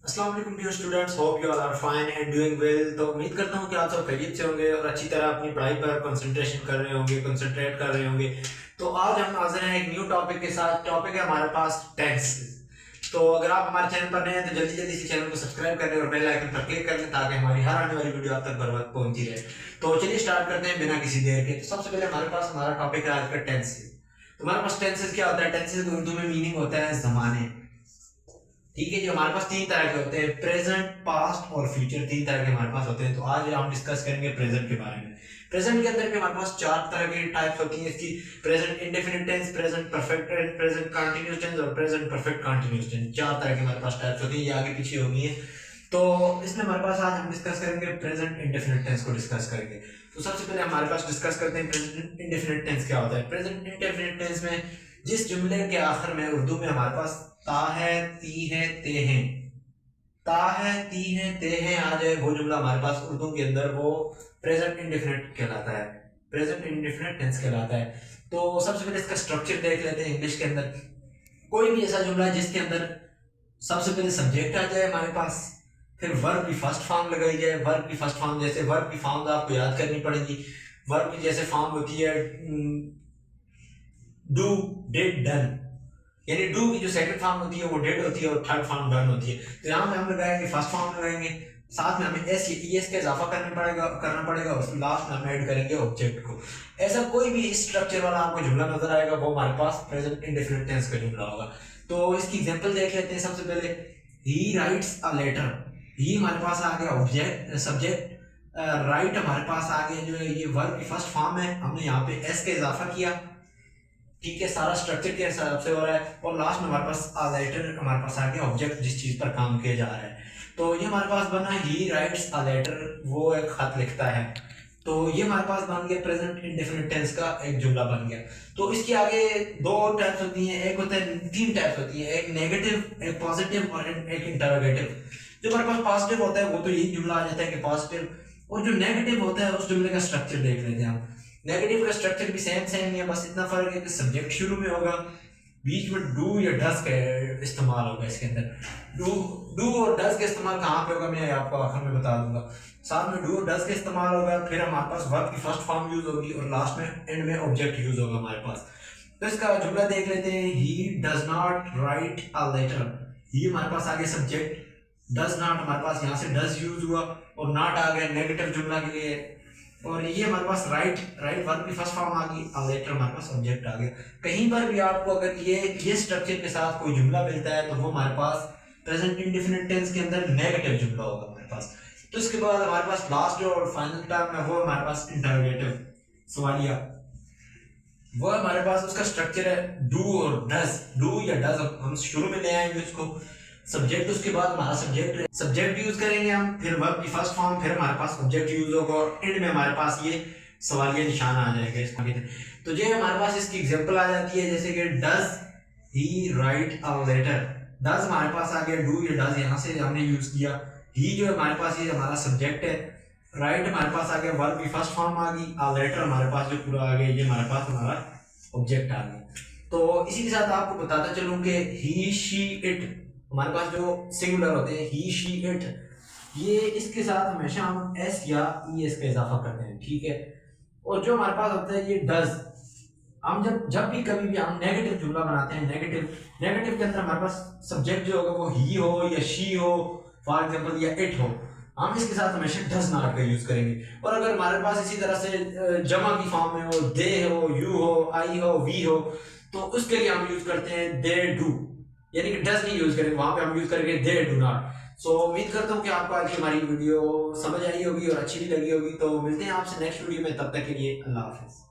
अस्सलाम वालेकुम dear students, hope you all are fine and doing well. तो उम्मीद करता हूँ कि आप सब खैरियत से होंगे और अच्छी तरह अपनी पढ़ाई पर कंसंट्रेशन कर रहे होंगे, कंसंट्रेट कर रहे होंगे। तो आज हम हाजिर हैं एक न्यू टॉपिक के साथ। टॉपिक है हमारे पास टेंस। तो अगर आप हमारे चैनल पर नए हैं तो जल्दी जल्दी से चैनल को सब्सक्राइब कर लें और बेल आइकन पर क्लिक कर लें ताकि हमारी हर आने वाली वीडियो आप तक बर वक्त पहुंची रहे। तो चलिए स्टार्ट करते हैं बिना किसी देर के। तो सबसे पहले हमारे पास हमारा टॉपिक है आज का टेंसेस। तो हमारे पास टेंसेस क्या होता है? टेंसेस को उर्दू में मीनिंग होता है जमाने। ठीक है, जो हमारे पास तीन तरह के होते हैं, प्रेजेंट, पास्ट और फ्यूचर। तीन तरह के हमारे पास होते हैं। तो आज हम डिस्कस करेंगे प्रेजेंट के बारे में। प्रेजेंट के अंदर भी हमारे पास चार तरह की टाइप्स होती हैं इसकी: present indefinite tense, present perfect tense, present continuous tense और प्रेजेंट परफेक्ट कंटीन्यूअस टेंस। चार तरह की हमारे पास टाइप्स होती हैं, ये आगे पीछे होगी है। तो इसमें हमारे पास आज हम डिस्कस करेंगे प्रेजेंट इंडेफिनिट टेंस को डिस्कस करेंगे। तो सबसे पहले हमारे पास डिस्कस करते हैं प्रेजेंट इंडेफिनिट टेंस क्या होता है। प्रेजेंट इंडेफिनिट टेंस में जिस जुमले के आखिर में उर्दू में हमारे पास ता है, ती है, ते हैं, ता है, ती है, ते हैं आ जाए, वो जुमला हमारे पास उर्दू के अंदर वो प्रेजेंट इंडेफिनिट कहलाता है, प्रेजेंट इंडेफिनिट टेंस कहलाता है। तो सबसे पहले इसका स्ट्रक्चर देख लेते हैं। इंग्लिश के अंदर कोई भी ऐसा जुमला है जिसके अंदर सबसे पहले सब्जेक्ट आ जाए हमारे पास, फिर वर्ब की फर्स्ट फॉर्म लगाई जाए। वर्ब की फर्स्ट फॉर्म, जैसे वर्ब की फॉर्म आपको याद करनी पड़ेगी। वर्ब की जैसे फॉर्म होती है डू, डिड, डन। यानी डू की जो सेकंड फॉर्म होती है वो डिड होती है और थर्ड फॉर्म डन होती है। तो यहाँ पे हम लगाएंगे फर्स्ट फॉर्म लगाएंगे, साथ में हमें एस का इजाफा करना पड़ेगा और लास्ट में हम ऐड करेंगे ऑब्जेक्ट को। ऐसा कोई भी इस स्ट्रक्चर वाला आपको जुमला नजर आएगा वो हमारे पास प्रेजेंट इंडेफिनिट टेंस का जुमला होगा। तो इसकी एग्जांपल देख लेते हैं। सबसे पहले ही राइट्स अ लेटर। ही हमारे पास आ गया ऑब्जेक्ट सब्जेक्ट, राइट हमारे पास आ गया जो है ये वर्ब की फर्स्ट फॉर्म है, हमने यहाँ पे एस का इजाफा किया। ठीक है, सारा स्ट्रक्चर के हिसाब से हो रहा है। और लास्ट में हमारे पास आ लेटर हमारे पास आ गया ऑब्जेक्ट जिस चीज पर काम किया जा रहा है। तो ये हमारे पास बना ही राइट्स अ लेटर, वो एक खत लिखता है। तो ये हमारे पास बन गया प्रेजेंट इंडेफिनिट टेंस का एक जुमला बन गया। तो इसके आगे दो टाइप्स होती हैं, एक होता है, तीन टाइप्स होती है, एक नेगेटिव, एक पॉजिटिव और एक इंटरोगेटिव। जो हमारे पास पॉजिटिव होता है वो तो यही जुमला आ जाता है कि पॉजिटिव, और जो नेगेटिव होता है उस जुमले का स्ट्रक्चर देख लेते हैं हम। नेगेटिव का स्ट्रक्चर भी सेम है, बस इतना फर्क है कि सब्जेक्ट शुरू में होगा, बीच में डू या डज का इस्तेमाल होगा। इसके अंदर डू और डज का इस्तेमाल कहाँ पे होगा मैं आपको आखिर में बता दूंगा। साथ में डू और डज का इस्तेमाल होगा, फिर हमारे पास वर्ब की फर्स्ट फॉर्म यूज होगी और लास्ट में एंड में ऑब्जेक्ट यूज होगा हमारे पास। तो इसका जुमला देख लेते हैं। He does not write a letter. ही हमारे पास आ गया सब्जेक्ट, डज नॉट हमारे पास यहाँ से डज यूज हुआ और नॉट आ गया नेगेटिव जुमला के लिए, और ये हमारे पास राइट वर्ब की फर्स्ट फॉर्म आ गई, लेटर हमारे पास ऑब्जेक्ट आ गया। कहीं पर भी आपको अगर ये स्ट्रक्चर के साथ कोई जुमला मिलता है तो वो हमारे पास प्रेजेंट इंडेफिनिट टेंस के अंदर नेगेटिव जुमला होगा हमारे पास। तो इसके बाद हमारे पास लास्ट और फाइनल टर्म है वो हमारे पास इंटरोगेटिव, सवालिया। वो हमारे पास उसका स्ट्रक्चर है डू और डज। डू या डज हम शुरू में ले आएंगे उसको, सब्जेक्ट उसके बाद हमारा सब्जेक्ट यूज करेंगे हम, फिर वर्ब की फर्स्ट फॉर्म, फिर हमारे पास ऑब्जेक्ट यूज होगा और एंड में हमारे पास ये सवालिया निशान आ जाएगा इसका। तो ये हमारे पास इसकी एग्जांपल आ जाती है, जैसे कि does he write a letter. Does हमारे पास आ गया, डू या डज यहाँ से हमने यूज किया। ही जो हमारे पास ये हमारा सब्जेक्ट है, राइट हमारे पास आ गया, वर्ब की फर्स्ट फॉर्म आ गई, अ लेटर हमारे पास जो पूरा आ गया, ये हमारे पास हमारा ऑब्जेक्ट आ गया। तो इसी के साथ आपको बताता चलूं कि ही शी इट हमारे पास जो सिंगुलर होते हैं, ही शी इट, ये इसके साथ हमेशा हम एस या ई एस का इजाफा करते हैं। ठीक है, और जो हमारे पास होता है ये डज, हम जब भी कभी भी हम नेगेटिव जुमला बनाते हैं, नेगेटिव के अंदर हमारे पास सब्जेक्ट जो होगा वो ही हो या शी हो फॉर एग्जांपल या इट हो, हम इसके साथ हमेशा डज नॉट का यूज करेंगे। और अगर हमारे पास इसी तरह से जमा की फॉर्म में हो, दे हो, यू हो, आई हो, वी हो, तो उसके लिए हम यूज करते हैं दे डू, यानी कि डज नहीं यूज करेंगे, वहां पे हम यूज करेंगे दे डू नॉट। सो उम्मीद करता हूँ कि आपको आज की हमारी वीडियो समझ आई होगी और अच्छी भी लगी होगी। तो मिलते हैं आपसे नेक्स्ट वीडियो में, तब तक के लिए अल्लाह हाफिज।